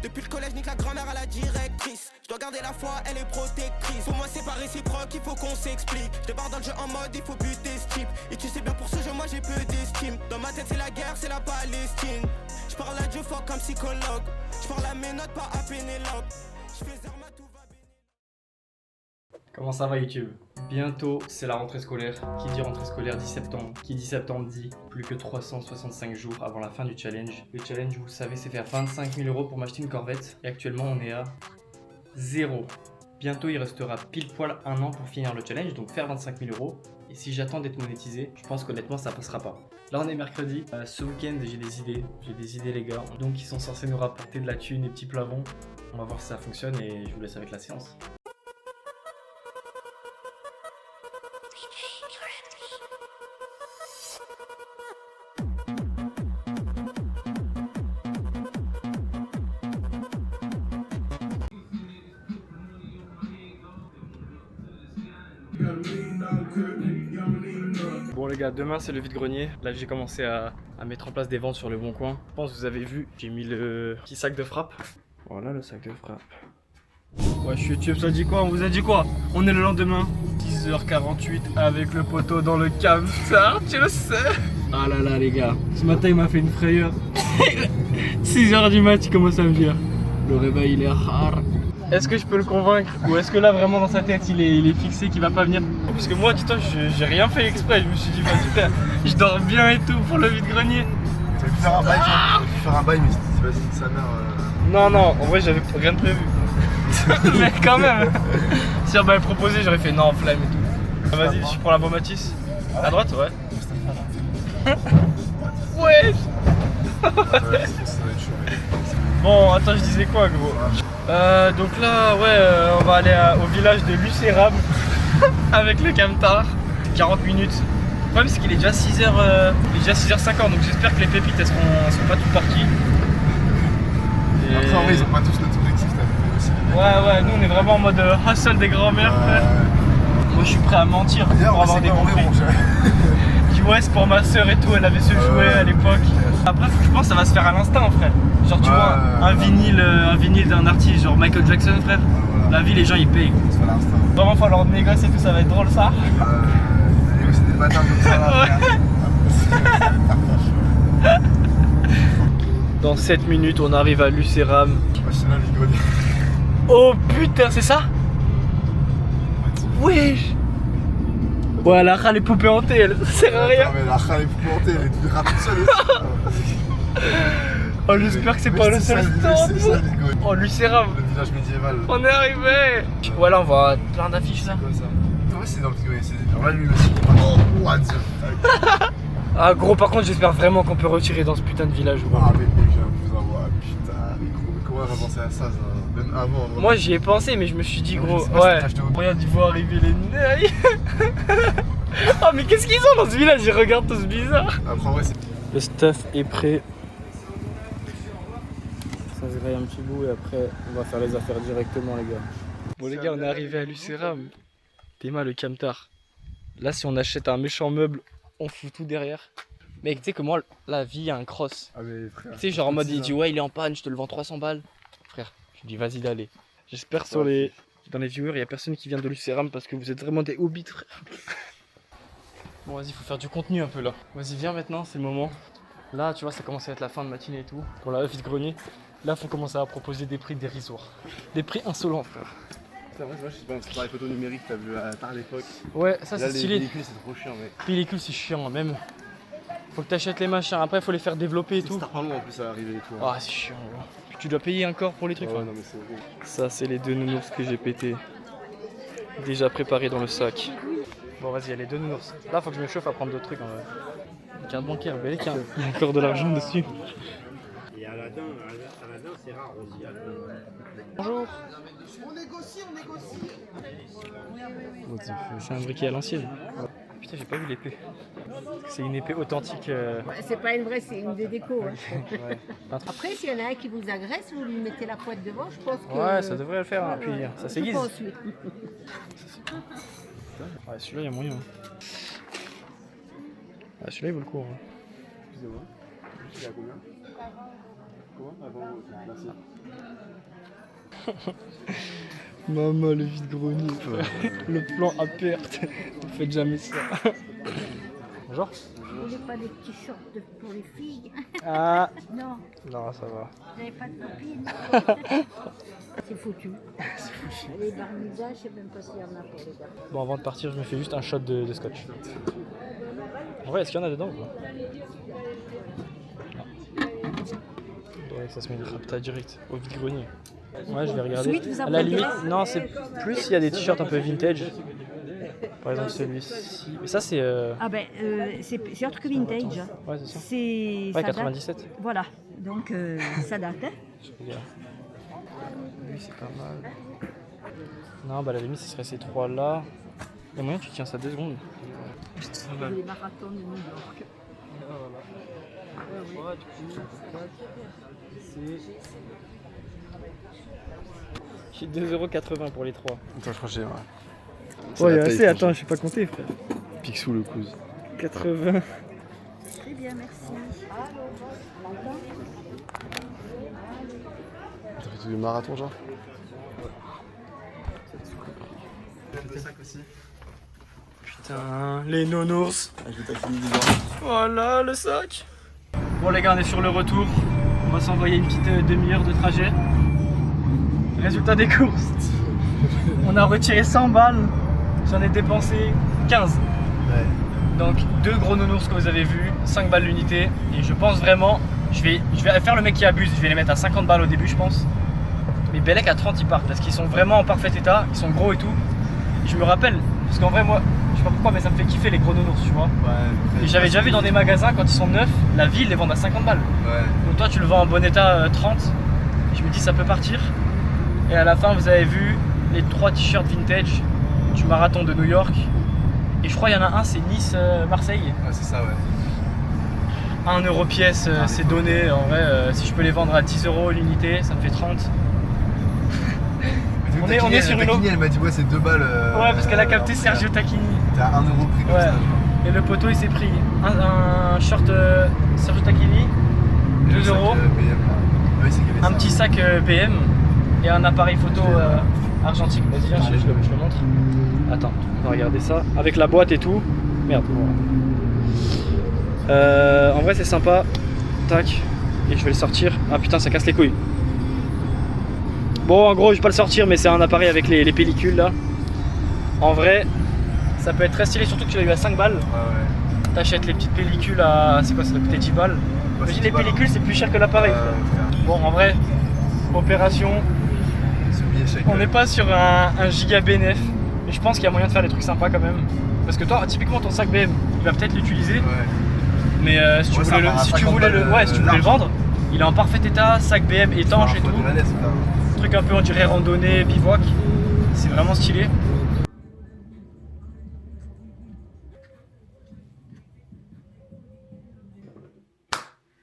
Depuis le collège, nique la grand-mère à la directrice. Je dois garder la foi, elle est protectrice. Pour moi, c'est pas réciproque, il faut qu'on s'explique. Je débarque dans le jeu en mode, il faut buter ce type. Et tu sais bien, pour ce jeu, moi j'ai peu d'estime. Dans ma tête, c'est la guerre, c'est la Palestine. Je parle à Dieu fort comme psychologue. Je parle à mes notes, pas à Pénélope. Je fais Zerma, tout va bien. Comment ça va YouTube? Bientôt c'est la rentrée scolaire. Qui dit rentrée scolaire dit septembre. Qui dit septembre dit plus que 365 jours avant la fin du challenge. Le challenge, vous le savez, c'est faire 25 000 € pour m'acheter une Corvette. Et actuellement on est à 0. Bientôt il restera pile poil un an pour finir le challenge, donc faire 25 000 €. Et si j'attends d'être monétisé, je pense qu'honnêtement ça passera pas. Là on est mercredi, ce week-end j'ai des idées les gars. Donc ils sont censés nous rapporter de la thune, des petits plavons. On va voir si ça fonctionne et je vous laisse avec la séance. Bon les gars, demain c'est le vide-grenier. Là j'ai commencé à mettre en place des ventes sur le bon coin. Je pense que vous avez vu, j'ai mis le petit sac de frappe. Voilà le sac de frappe. Ouais, je suis YouTube, ça dit quoi? On vous a dit quoi? On est le lendemain, 10h48 avec le poteau dans le camtar, tu le sais. Ah là là les gars, ce matin il m'a fait une frayeur. 6h du mat, il commence à me dire le réveil il est rare. Est-ce que je peux le convaincre? Ou est-ce que là vraiment dans sa tête il est fixé qu'il va pas venir? Parce que moi dis-toi j'ai rien fait exprès, je me suis dit vas-y je dors bien et tout pour le vide-grenier. Tu aurais pu faire un bail, mais tu vas-y sa mère. Non en vrai j'avais rien de prévu. Mais quand même. Si on m'avait proposé j'aurais fait non flemme et tout. Vas-y je prends la voie Matisse. À droite ouais. Ouais. Bon attends je disais quoi gros? Donc là ouais on va aller au village de Lucéram avec le camtar. 40 minutes. Le problème c'est qu'il est déjà 6h il est déjà 6h50 donc j'espère que les pépites elles seront pas toutes parties. Et... Après en vrai ils ont pas tous notre objectif t'as vu aussi. Ouais nous on est vraiment en mode hustle des grands-mères frère. Moi je suis prêt à mentir pour avoir des bons prix. Ouais c'est pour ma soeur et tout, elle avait ce jouet à l'époque. Après je pense que ça va se faire à l'instinct frère. Genre tu vois un vinyle d'un artiste genre Michael Jackson frère. La vie les gens ils payent. Ça se fait à l'instinct. Vraiment falloir négocier et tout, ça va être drôle ça. Négocier des bâtards comme ça là. Dans 7 minutes on arrive à Lucéram. C'est la vide-grenier. Oh putain c'est ça? Wesh. Ouais la râle est poupée hantée elle, ça sert à rien. Non mais la râle est poupée hantée, elle est toute rapide seule aussi. Oh j'espère que c'est pas le seul stand. Oh Lucéram. Le village médiéval. On est arrivé. Voilà on voit plein d'affiches là. C'est quoi ça? Ouais c'est dans le vide-grenier, c'est la nuit aussi. Oh what the fuck. Ah gros par contre j'espère vraiment qu'on peut retirer dans ce putain de village gros. Ah mais mec je vous envoie, putain, comment on va penser à ça même avant. Moi j'y ai pensé mais je me suis dit gros ouais. Regarde ils vont arriver les nains. Oh mais qu'est-ce qu'ils ont dans ce village? Ils regardent tous bizarre. Après en vrai c'est... Le stuff est prêt. Ça se graille un petit bout et après on va faire les affaires directement les gars. Bon les gars on est arrivé à Lucéram. Théma le camtar. Là si on achète un méchant meuble on fout tout derrière. Mec tu sais que moi la vie y a un cross. Ah mais frère. Tu sais genre en mode il dit ouais il est en panne je te le vends 300 balles. Frère je dis vas-y d'aller. J'espère dans les viewers il y a personne qui vient de Lucéram parce que vous êtes vraiment des hobbits frère. Bon vas-y faut faire du contenu un peu là. Vas-y viens maintenant c'est le moment. Là tu vois ça commence à être la fin de matinée et tout. Pour la vide-grenier. Là faut commencer à proposer des prix dérisoires. Des prix insolents frère. Moi je sais pas, c'est par les photos numériques t'as vu à l'époque. Ouais ça c'est stylé. Les pellicules c'est trop chiant mec. Pellicule c'est chiant même. Faut que t'achètes les machins, après faut les faire développer et tout. C'est pas long en plus à arriver et tout. Ah c'est chiant gros. Puis tu dois payer encore pour les trucs. Ouais non mais c'est horrible. Ça c'est les 2 nounours que j'ai pété. Déjà préparés dans le sac. Bon vas-y, il y a les 2 nounours. Là faut que je me chauffe à prendre d'autres trucs en vrai. Carte bancaire, belle carte. Il y a encore de l'argent dessus. Et Aladdin c'est rare aussi. Bonjour. On négocie. C'est un briquet à l'ancienne. Putain j'ai pas vu l'épée. C'est une épée authentique. C'est pas une vraie, c'est une des décos. Hein. Ouais. Après, s'il y en a un qui vous agresse, vous lui mettez la couette devant, je pense que... Ouais, ça devrait le faire, hein. Puis ça s'aiguise. Je pense, oui. Ouais, celui-là, il y a moyen. Ah, celui-là, il vaut le coup. Hein. Excusez-moi. Il est à combien? Maman, le vide-grenier. Le plan à perte. Ne faites jamais ça. Bonjour. Vous voulez pas des petits shorts pour les filles? Ah. Non, Non, ça va. vous n'avez pas de copine. C'est foutu. Les barmidas, je sais même pas s'il y en a pour les gars. Bon, avant de partir, je me fais juste un shot de scotch. En vrai, est-ce qu'il y en a dedans ou pas? Ouais, ça se met une rapta direct au vide-grenier. Ouais, je vais regarder. Ensuite, vous À la apportez- limite, non, c'est plus il y a des t-shirts un peu vintage. Par exemple, celui-ci. Mais ça, c'est. Ah ben, c'est autre que vintage. Ouais, c'est ça. C'est Ouais, ça date. 97. Voilà, donc ça date. Hein. Je regarde. Lui, c'est pas mal. Non, bah à la limite, ce serait ces trois-là. Il y a moyen que tu tiens ça 2 secondes. Les marathons de New York. Voilà. 3, du coup, 4, c'est. J'ai 2,80€ pour les 3. Attends, je crois que j'ai. Ouais, il y a assez, attends, je sais pas compter, frère. Picsou le cousin. 80. Très bien, merci. T'as fait tout le marathon, genre? Putain, les nounours. Je vais t'affiner dedans. Voilà le sac. Bon les gars, on est sur le retour. On va s'envoyer une petite demi-heure de trajet. Résultat des courses. On a retiré 100 balles. J'en ai dépensé 15. Ouais. Donc 2 gros nounours que vous avez vus, 5 balles l'unité. Et je pense vraiment, je vais faire le mec qui abuse. Je vais les mettre à 50 balles au début, je pense. Mais Bellec à 30 ils partent parce qu'ils sont vraiment en parfait état. Ils sont gros et tout. Et je me rappelle, parce qu'en vrai moi, je sais pas pourquoi, mais ça me fait kiffer les gros nounours, tu vois. Ouais. Et j'avais déjà vu dans des magasins quand ils sont neufs, la ville les vend à 50 balles. Ouais. Donc toi tu le vends en bon état 30. Et je me dis ça peut partir. Et à la fin vous avez vu les 3 t-shirts vintage du marathon de New York. Et je crois qu'il y en a un, c'est Nice-Marseille. Ouais, c'est ça, ouais. 1€ pièce, c'est donné. En vrai, si je peux les vendre à 10€ l'unité, ça me fait 30. On est sur une Tacchini, elle m'a dit, ouais, c'est 2 balles. Ouais, parce qu'elle a capté Sergio Tacchini. T'as 1€ pris comme Ouais. ça. Et le poteau il s'est pris un short Sergio Tacchini, 2€, un petit sac PM et un appareil photo argentique. Vas-y, viens, je le montre. Attends, on va regarder ça. Avec la boîte et tout. Merde. En vrai, c'est sympa. Tac. Et je vais le sortir. Ah putain, ça casse les couilles. Bon, en gros, je vais pas le sortir, mais c'est un appareil avec les pellicules là. En vrai, ça peut être très stylé, surtout que tu l'as eu à 5 balles. Ouais, ouais. T'achètes les petites pellicules à. C'est quoi, ça doit coûter 10 balles. Imagine les pellicules, c'est plus cher que l'appareil. Bon, en vrai, opération. On n'est pas sur un giga BNF, mais je pense qu'il y a moyen de faire des trucs sympas quand même. Parce que toi, typiquement, ton sac BM, il va peut-être l'utiliser. Ouais. Mais si tu Ouais, voulais, ça si part à tu 50 voulais balles, si tu voulais le vendre, il est en parfait état, sac BM étanche et tout. Truc un peu on dirait randonnée, bivouac. C'est vraiment stylé.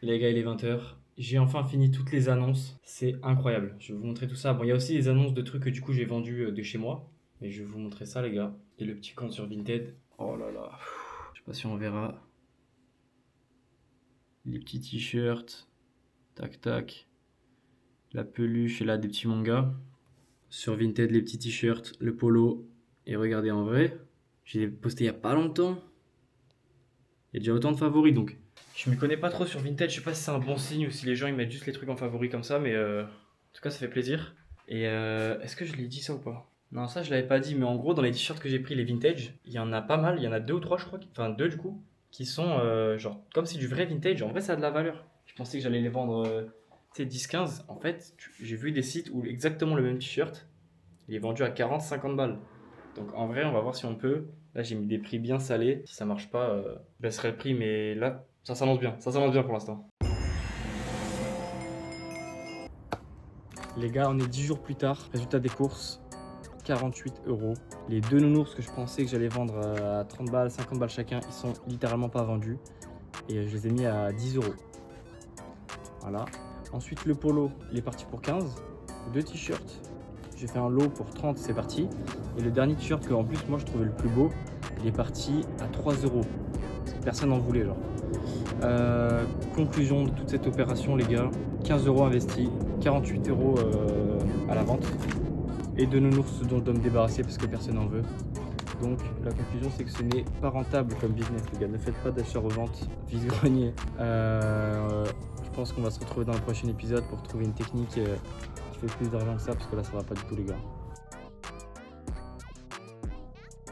Les gars, il est 20h. J'ai enfin fini toutes les annonces. C'est incroyable. Je vais vous montrer tout ça. Bon, il y a aussi des annonces de trucs que du coup j'ai vendus de chez moi. Mais je vais vous montrer ça, les gars. Et le petit compte sur Vinted. Oh là là. Je sais pas si on verra. Les petits t-shirts. Tac tac. La peluche et là des petits mangas. Sur Vinted, les petits t-shirts, le polo. Et regardez en vrai. J'ai posté il y a pas longtemps. Il y a déjà autant de favoris donc. Je m'y connais pas trop sur Vinted, je sais pas si c'est un bon signe ou si les gens ils mettent juste les trucs en favoris comme ça, mais en tout cas ça fait plaisir. Et est-ce que je l'ai dit ça ou pas? Non, ça je l'avais pas dit, mais en gros dans les t-shirts que j'ai pris, les vintage, il y en a pas mal, il y en a 2 ou 3 je crois, enfin 2 du coup, qui sont genre comme c'est du vrai vintage, en vrai ça a de la valeur. Je pensais que j'allais les vendre 10-15, en fait j'ai vu des sites où exactement le même t-shirt, il est vendu à 40-50 balles. Donc en vrai on va voir si on peut. Là j'ai mis des prix bien salés, si ça marche pas, je baisserai le prix, mais là ça s'annonce bien pour l'instant. Les gars, on est 10 jours plus tard, résultat des courses, 48€. Les 2 nounours que je pensais que j'allais vendre à 30 balles, 50 balles chacun, ils sont littéralement pas vendus. Et je les ai mis à 10€. Voilà. Ensuite le polo, il est parti pour 15. 2 t-shirts, j'ai fait un lot pour 30, c'est parti. Et le dernier t-shirt que en plus moi je trouvais le plus beau, il est parti à 3€. Personne n'en voulait genre. Conclusion de toute cette opération les gars, 15 € investis, 48 € à la vente et de nounours dont je dois me débarrasser parce que personne n'en veut. Donc la conclusion c'est que ce n'est pas rentable comme business les gars, ne faites pas d'achat-revente vide-grenier. Je pense qu'on va se retrouver dans le prochain épisode pour trouver une technique qui fait plus d'argent que ça parce que là ça va pas du tout les gars.